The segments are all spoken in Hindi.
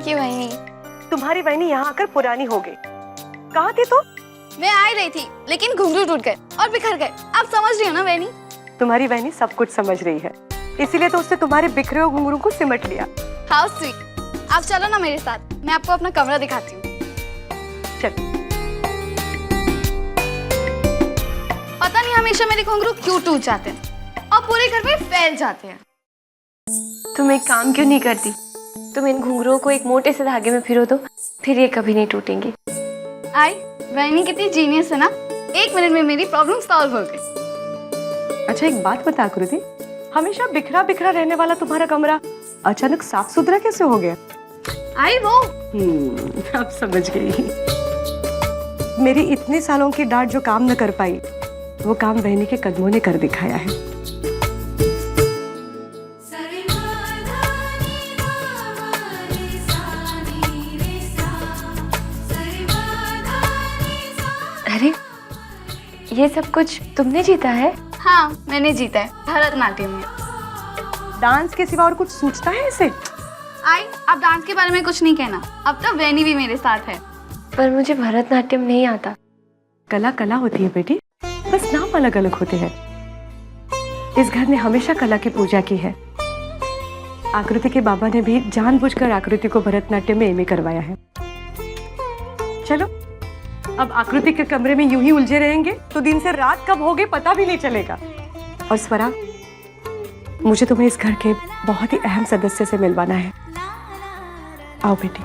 थैंक यू बहनी। तुम्हारी बहनी यहाँ आकर पुरानी हो गई। कहाँ थी तुम? मैं आ ही रही थी लेकिन घुंघरू टूट गए और बिखर गए। आप समझ रही हो ना बहनी? तुम्हारी बहनी सब कुछ समझ रही है, इसीलिए तो उसने तुम्हारे बिखरे हुए घुंघरू को सिमट लिया। How sweet. आप चलो ना मेरे साथ, मैं आपको अपना कमरा दिखाती हूँ। चल। पता नहीं हमेशा मेरे घुंघरू क्यों टूट जाते हैं और पूरे घर में फैल जाते हैं। तुम एक काम क्यों नहीं करती? तुम इन घुंघरुओं को एक मोटे से धागे में फिरो दो, फिर ये कभी नहीं टूटेंगे। आई बहनी कितनी जीनियस है ना, 1 मिनट में मेरी प्रॉब्लम सॉल्व हो गई। अच्छा एक बात बता आकृति, हमेशा बिखरा बिखरा रहने वाला तुम्हारा कमरा अचानक साफ सुथरा कैसे हो गया? आई वो अब समझ गई। मेरी इतने सालों की डांट जो काम न कर पाई, वो काम बहनी के कदमों ने कर दिखाया है। अरे ये सब कुछ तुमने जीता है? हाँ मैंने जीता है भरतनाट्यम में। डांस के सिवा और कुछ सोचता है इसे? आई अब डांस के बारे में कुछ नहीं कहना, अब तो वैनी भी मेरे साथ है। पर मुझे भरतनाट्यम नहीं आता। कला कला होती है बेटी, बस नाम अलग अलग होते हैं। इस घर ने हमेशा कला की पूजा की है। आकृति के बाबा ने भी जानबूझकर आकृति को भरतनाट्यम में एमए करवाया है। चलो अब आकृति के कमरे में यूं ही उलझे रहेंगे तो दिन से रात कब होगे पता भी नहीं चलेगा। और स्वरा, मुझे तुम्हें इस घर के बहुत ही अहम सदस्य से मिलवाना है। आओ बेटी।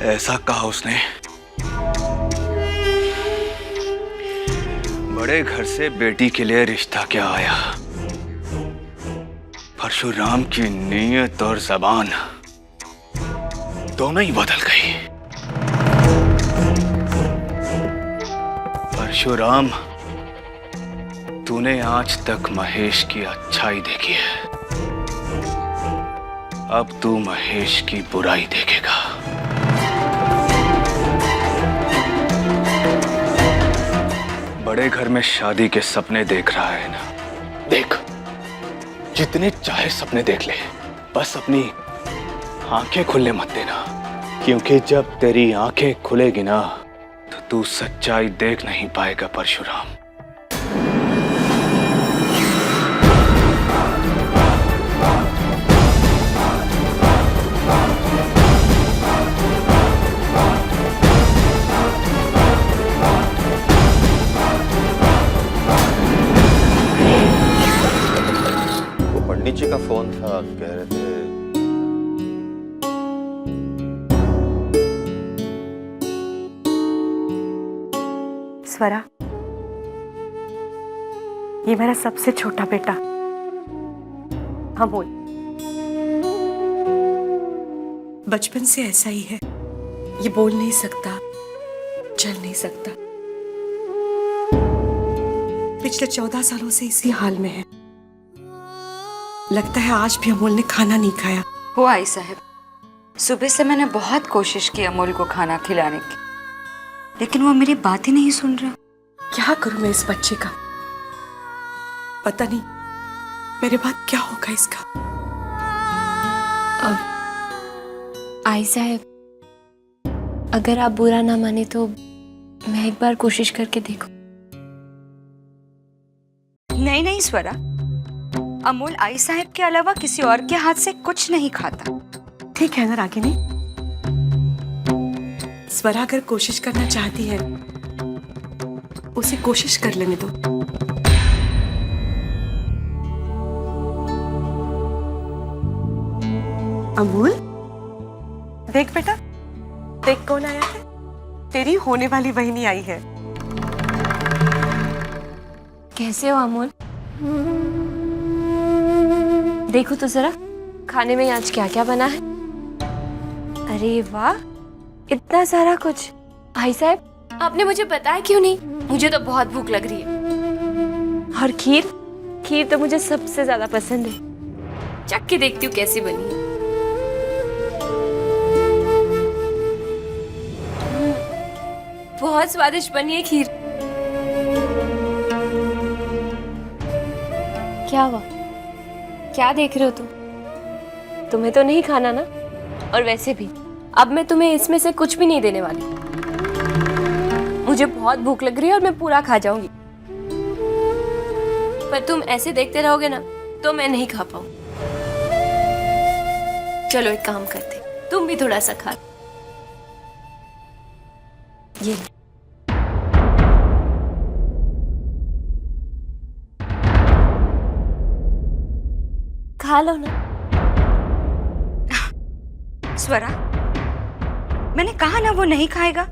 ऐसा कहा उसने, बड़े घर से बेटी के लिए रिश्ता क्या आया। परशुराम की नीयत और जबान दोनों ही बदल गई। परशुराम, तूने आज तक महेश की अच्छाई देखी है, अब तू महेश की बुराई देखेगा। बड़े घर में शादी के सपने देख रहा है ना, देख, जितने चाहे सपने देख ले, बस अपनी आंखें खुलने मत देना, क्योंकि जब तेरी आंखें खुलेगी ना तो तू सच्चाई देख नहीं पाएगा परशुराम। पंडित जी का फोन था, कह रहे थे स्वरा, ये मेरा सबसे छोटा बेटा अमोल। बचपन से ऐसा ही है, ये बोल नहीं सकता, चल नहीं सकता। पिछले 14 सालों से इसी हाल में है। लगता है आज भी अमोल ने खाना नहीं खाया। वो आई साहब, सुबह से मैंने बहुत कोशिश की अमोल को खाना खिलाने की, लेकिन वो मेरी बात ही नहीं सुन रहा। क्या करूं मैं इस बच्चे का? पता नहीं मेरे बाद क्या होगा इसका। आई साहब, अगर आप बुरा ना माने तो मैं एक बार कोशिश करके देखूं। नहीं नहीं स्वरा, अमोल आई साहब के अलावा किसी और के हाथ से कुछ नहीं खाता। ठीक है ना रागिनी, स्वरा अगर कोशिश करना चाहती है उसे कोशिश कर लेने दो। अमूल, देख बेटा, देख कौन आया है। तेरी होने वाली बहनी आई है। कैसे हो अमोल? देखो तो जरा खाने में आज क्या क्या बना है। अरे वाह, इतना सारा कुछ। भाई साहब, आपने मुझे बताया क्यों नहीं? मुझे तो बहुत भूख लग रही है। और खीर, खीर तो मुझे सबसे ज्यादा पसंद है। चख के देखती हूँ कैसी बनी है। बहुत स्वादिष्ट बनी है खीर। क्या हुआ? क्या देख रहे हो तुम? तुम्हें तो नहीं खाना ना? और वैसे भी अब मैं तुम्हें इसमें से कुछ भी नहीं देने वाली। मुझे बहुत भूख लग रही है और मैं पूरा खा जाऊंगी। पर तुम ऐसे देखते रहोगे ना तो मैं नहीं खा पाऊं। चलो एक काम करते, तुम भी थोड़ा सा खा। ये ले। खा लो ना। स्वरा, मैंने कहा ना वो नहीं खाएगा।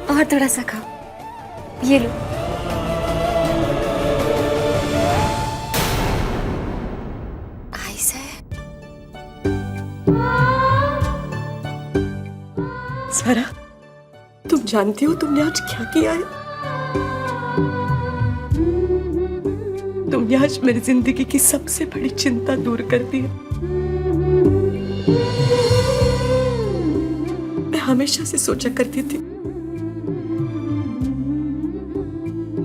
और थोड़ा सा खाओ। ये लो। ऐसा है। स्वरा, तुम जानती हो तुमने आज क्या किया है? तुमने आज मेरी जिंदगी की सबसे बड़ी चिंता दूर कर दी है। मैं हमेशा से सोचा करती थी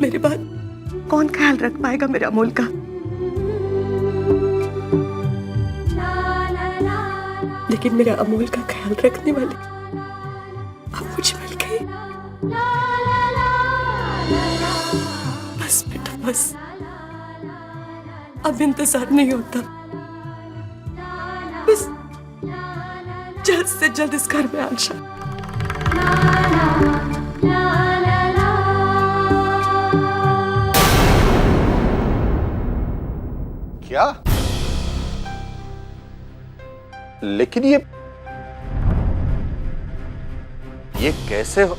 मेरे बाद कौन ख्याल रख पाएगा मेरे अमोल का। लेकिन मेरा अमोल का ख्याल रखने वाली अब मुझे मिल गई। बस बेटा बस, अब इंतजार नहीं होता। बस जल्द से जल्द इस घर में आ जा। क्या? लेकिन ये कैसे हो?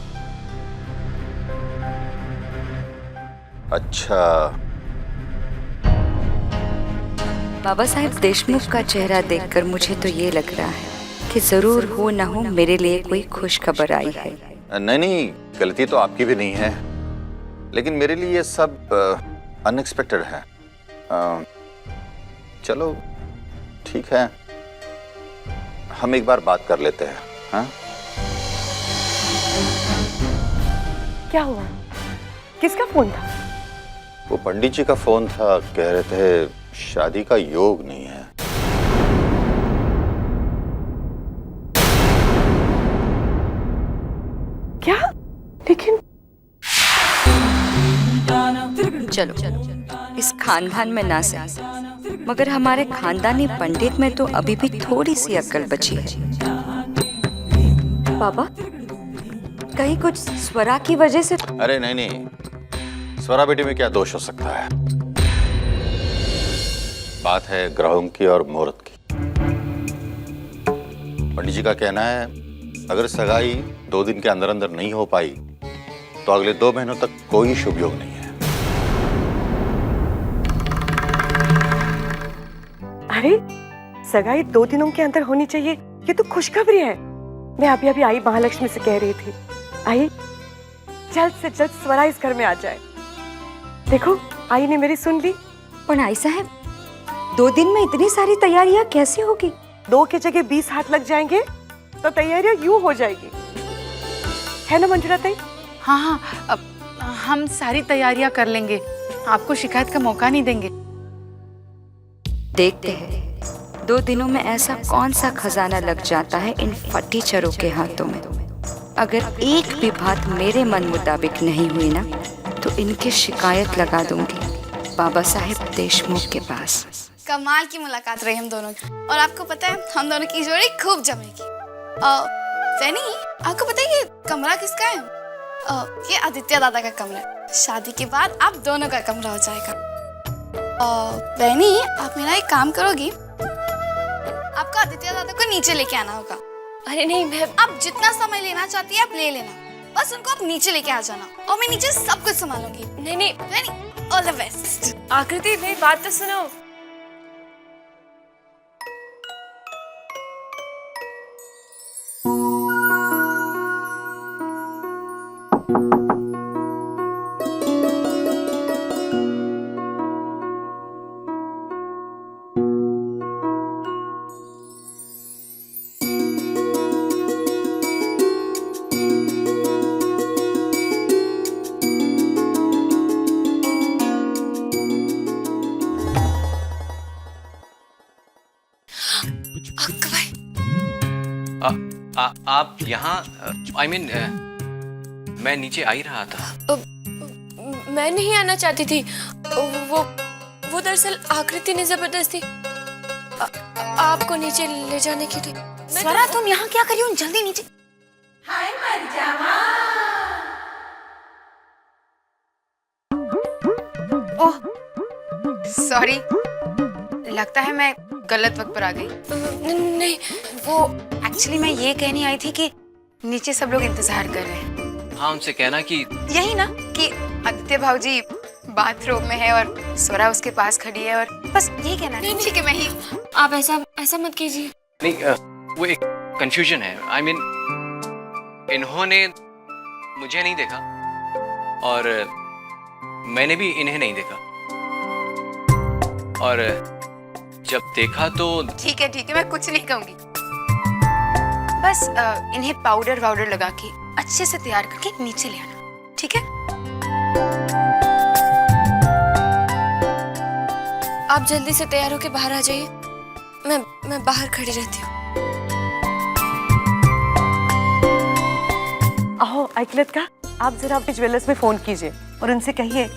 अच्छा, बाबा साहेब देशमुख का चेहरा देखकर मुझे तो ये लग रहा है कि जरूर हो न हो मेरे लिए कोई खुश खबर आई है। नहीं नहीं, गलती तो आपकी भी नहीं है, लेकिन मेरे लिए ये सब अनएक्सपेक्टेड है। चलो ठीक है, हम एक बार बात कर लेते हैं। हाँ? क्या हुआ? किसका फोन था? वो पंडित जी का फोन था, कह रहे थे शादी का योग नहीं है। क्या? लेकिन चलो इस खानदान में ना सही, मगर हमारे खानदानी पंडित में तो अभी भी थोड़ी सी अक्ल बची है। बाबा, कहीं कुछ स्वरा की वजह से? अरे नहीं नहीं, स्वरा बेटी में क्या दोष हो सकता है? बात है ग्रहों की और मुहूर्त की। पंडित जी का कहना है अगर सगाई 2 दिन के अंदर अंदर नहीं हो पाई तो अगले 2 महीनों तक कोई शुभ योग नहीं है। अरे सगाई 2 दिनों के अंदर होनी चाहिए, ये तो खुशखबरी है। मैं अभी अभी आई महालक्ष्मी से कह रही थी, आई जल्द से जल्द स्वरा इस घर में आ जाए। देखो आई ने मेरी सुन ली। पर आई साहब, 2 दिन में इतनी सारी तैयारियां कैसे होगी? 2 की जगह 20 हाथ लग जाएंगे तो तैयारियां यूं हो जाएगी, है ना मंजुला ताई? हाँ हाँ, अब हम सारी तैयारियां कर लेंगे, आपको शिकायत का मौका नहीं देंगे। देखते हैं 2 दिनों में ऐसा कौन सा खजाना लग जाता है इन फटीचरों के हाथों में। अगर एक भी बात मेरे मन मुताबिक नहीं हुई ना तो इनकी शिकायत लगा दूंगी बाबा साहेब देशमुख के पास। कमाल की मुलाकात रही हम दोनों की, और आपको पता है हम दोनों की जोड़ी खूब जमेगी। वैनी, आपको पता है ये कमरा किसका है? ये आदित्य दादा का कमरा है। शादी के बाद आप दोनों का कमरा हो जाएगा। वैनी, आप मेरा एक काम करोगी, आपको आदित्य दादा को नीचे लेके आना होगा। अरे नहीं, मैं आप जितना समय लेना चाहती है आप ले लेना, बस उनको आप नीचे लेके आ जाना और मैं नीचे सब कुछ संभालूंगी। नहीं नहीं वैनी, ऑल द बेस्ट। आकृति, मेरी बात तो सुनो। कुछ। अक्का भाई, आप यहाँ आई मीन मैं नीचे आ ही रहा था। मैं नहीं आना चाहती थी। वो दरअसल आकृति ने जबरदस्ती आपको नीचे ले जाने के लिए। स्वरा तुम यहाँ क्या कर रही हो? जल्दी नीचे। ओह सॉरी, लगता है मैं गलत वक्त पर आ गई। नहीं, वो एक्चुअली मैं ये कहने आई थी कि नीचे सब लोग इंतजार कर रहे हैं। हाँ, उनसे कहना कि यही ना कि आदित्य भाऊजी बाथरूम में है और स्वरा उसके पास खड़ी है, और बस यही कहना है। ठीक है, मैं ही। आप ऐसा मत कीजिए। नहीं, वो एक कंफ्यूजन है। आई मीन इन्होंने मुझे नहीं देखा और मैंने भी इन्हें नहीं देखा, और जब देखा तो ठीक है, मैं कुछ नहीं कहूंगी। बस इन्हें पाउडर वाउडर लगा के अच्छे से तैयार करके नीचे ले आना, ठीक है? आप जल्दी से तैयार होके बाहर आ जाइए। मैं बाहर खड़ी रहती हूँ। अहो ऐकलत का, आप जरा अपने ज्वेलर्स में फोन कीजिए और उनसे कहिए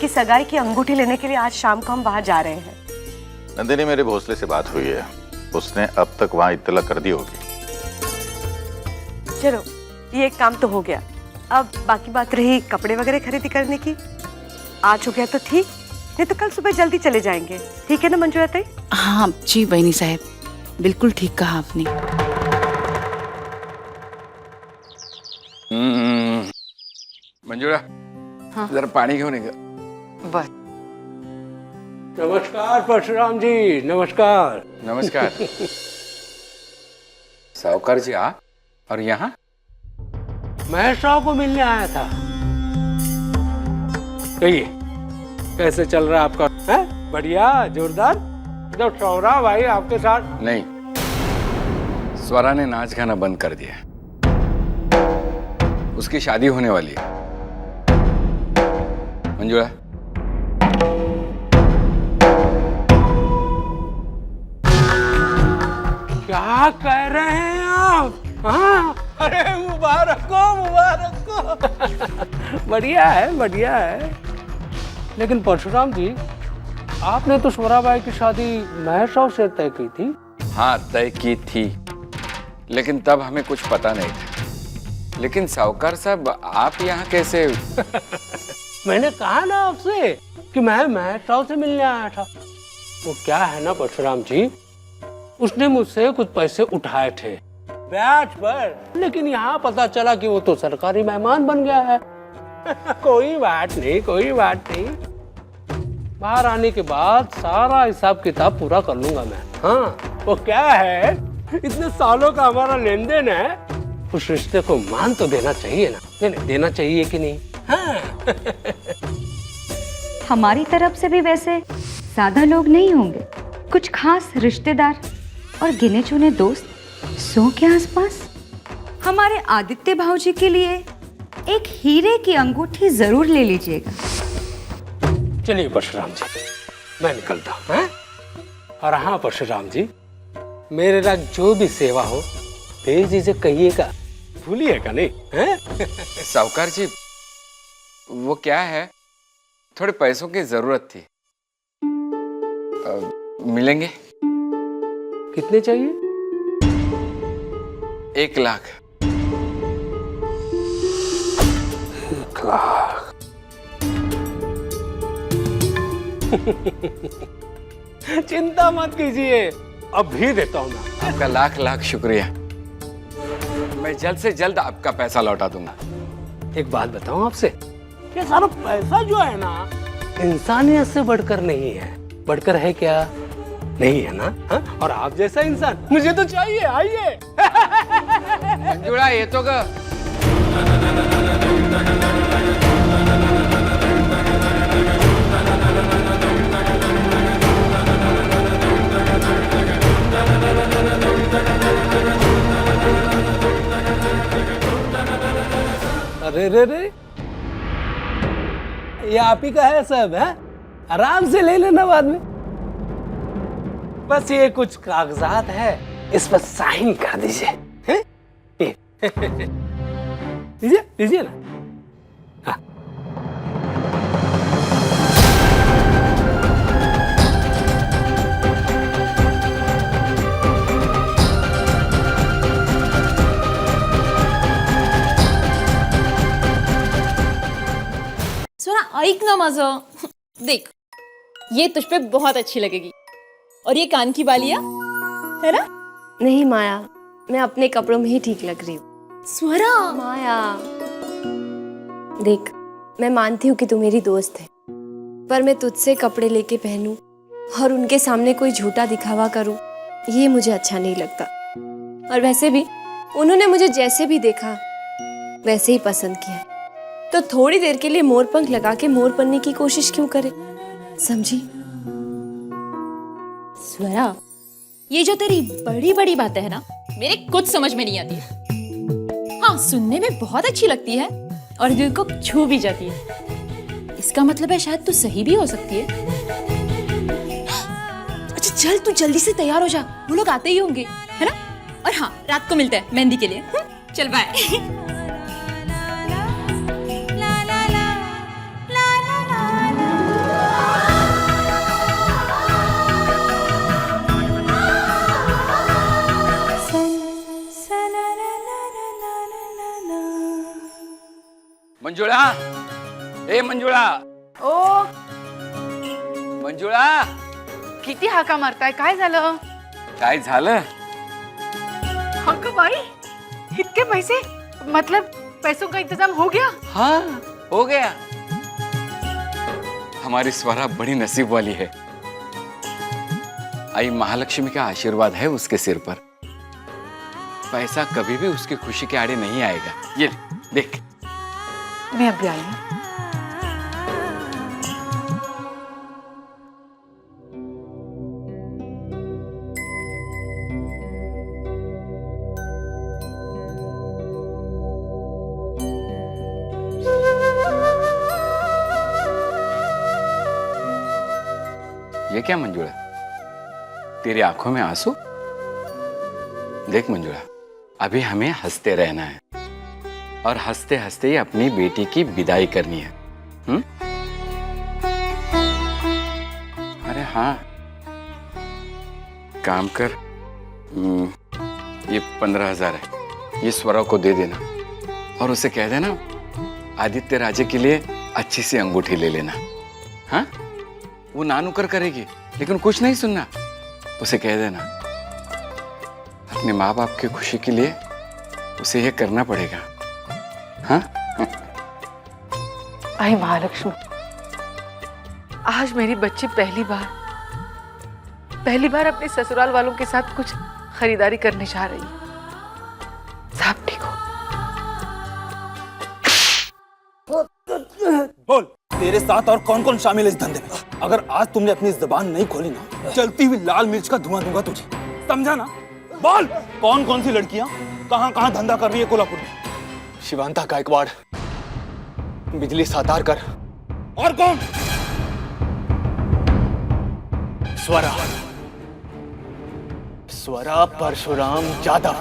कि सगाई की अंगूठी लेने के लिए आज शाम को हम बाहर जा रहे हैं। नंदिनी, मेरे भोसले से बात हुई है, उसने अब तक वहां इत्तला कर दी होगी। चलो, ये एक काम तो हो गया। अब बाकी बात रही कपड़े वगैरह खरीदी करने की। आज हो गया तो ठीक, नहीं तो कल सुबह जल्दी चले जाएंगे। ठीक है ना मंजूरा ताई? हाँ जी बहनी साहब, बिल्कुल ठीक कहा आपने। मंजूरा, हाँ। जरा पानी क्यों नहीं गा? बस नमस्कार परशुराम जी, नमस्कार। नमस्कार। साहूकार जी आप, और यहाँ? मैं साहब को मिलने आया था। कहिए, कैसे चल रहा है आपका? है बढ़िया, जोरदार। तो सौरा भाई आपके साथ? नहीं, स्वरा ने नाच गाना बंद कर दिया। उसकी शादी होने वाली है। मंजूरा, क्या कह रहे हैं आप? हाँ, अरे मुबारक हो। बढ़िया है। लेकिन परशुराम जी, आपने तो स्वराबाई की शादी महेश राव से तय की थी। हाँ, तय की थी, लेकिन तब हमें कुछ पता नहीं था। लेकिन साहूकार साहब, आप यहाँ कैसे? मैंने कहा ना आपसे कि मैं महेश राव से मिलने आया था। वो क्या है ना परशुराम जी, उसने मुझसे कुछ पैसे उठाए थे ब्याज पर, लेकिन यहाँ पता चला कि वो तो सरकारी मेहमान बन गया है। कोई बात नहीं। बाहर आने के बाद सारा हिसाब किताब पूरा कर लूंगा मैं। हाँ, वो क्या है, इतने सालों का हमारा लेन देन है, उस रिश्ते को मान तो देना चाहिए ना। देना चाहिए कि नहीं? हाँ। हमारी तरफ से भी वैसे ज्यादा लोग नहीं होंगे, कुछ खास रिश्तेदार और गिने चुने दोस्त 100 के आसपास। हमारे आदित्य भाऊजी के लिए एक हीरे की अंगूठी जरूर ले लीजिएगा। चलिए परशुराम जी, मैं निकलता हूँ। हैं? और हाँ परशुराम जी, मेरे रंग जो भी सेवा हो भेज से कहिएगा, भूलिएगा नहीं। हैं? साहूकार जी, वो क्या है, थोड़े पैसों की जरूरत थी। मिलेंगे? कितने चाहिए? 1 लाख। 1 लाख। चिंता मत कीजिए, अभी देता हूँ मैं। आपका लाख लाख शुक्रिया। मैं जल्द से जल्द आपका पैसा लौटा दूंगा। एक बात बताऊं आपसे, ये सारा पैसा जो है ना, इंसानियत से बढ़कर नहीं है। बढ़कर है क्या? नहीं है ना? हा? और आप जैसा इंसान मुझे तो चाहिए। आइए। मंजूरा, ये तो का अरे रे, ये आप ही का है सब? है, आराम से ले लेना बाद में। बस ये कुछ कागजात है, इस पर साइन कर दीजिए। हैं? दीजिए दीजिए ना। हाँ। स्वरा ऐक ना माझं, देख ये तुझ पे बहुत अच्छी लगेगी। और ये कान की बालियां है ना? नहीं माया, मैं अपने कपड़ों में ही ठीक लग रही हूँ। स्वरा माया देख, मैं मानती हूँ कि तू मेरी दोस्त है, पर मैं तुझसे कपड़े लेके पहनूं और उनके सामने कोई झूठा दिखावा करूं, ये मुझे अच्छा नहीं लगता। और वैसे भी उन्होंने मुझे जैसे भी देखा वैसे ही पसंद किया, तो थोड़ी देर के लिए मोर पंख लगा के मोर बनने की कोशिश क्यों करे, समझी? स्वरा, ये जो तेरी बड़ी बड़ी बातें है ना, मेरे कुछ समझ में नहीं आती है। हाँ, सुनने में बहुत अच्छी लगती है और दिल को छू भी जाती है। इसका मतलब है शायद तू सही भी हो सकती है। अच्छा चल, तू जल्दी से तैयार हो जा, वो लोग आते ही होंगे, है ना? और हाँ, रात को मिलते हैं मेहंदी के लिए। चल बाय। मंजुळा, ए मंजुळा, ओ मंजुळा, किती हाका मारताय? काय झालं? काय झालं? अगं बाई, इतके पैसे? मतलब पैसों का इंतजाम हो गया? हाँ, हो गया। हमारी स्वरा बड़ी नसीब वाली है। आई महालक्ष्मी का आशीर्वाद है उसके सिर पर। पैसा कभी भी उसकी खुशी के आड़े नहीं आएगा। ये देख। मैं अभी आई हूँ। ये क्या मंजुळा, तेरी आंखों में आंसू? देख मंजुळा, अभी हमें हंसते रहना है और हंसते हंसते ही अपनी बेटी की विदाई करनी है। अरे हाँ, काम कर, ये 15,000 है, ये स्वरा को दे देना और उसे कह देना आदित्य राजे के लिए अच्छी सी अंगूठी ले लेना। हाँ, वो नानुकर करेगी लेकिन कुछ नहीं सुनना। उसे कह देना अपने माँ बाप की खुशी के लिए उसे ये करना पड़ेगा। हाँ? आई महालक्ष्मी, आज मेरी बच्ची पहली बार अपने ससुराल वालों के साथ कुछ खरीदारी करने जा रही है। साहब ठीक हो? बोल, तेरे साथ और कौन कौन शामिल है इस धंधे में? अगर आज तुमने अपनी जुबान नहीं खोली ना, चलती हुई लाल मिर्च का धुआं दूंगा तुझे, समझा ना? बोल, कौन कौन सी लड़कियां कहां कहां धंधा कर रही है कोल्हापुर में? शिवांता गायकवाड़, बिजली सातारकर, और कौन? स्वरा परशुराम यादव।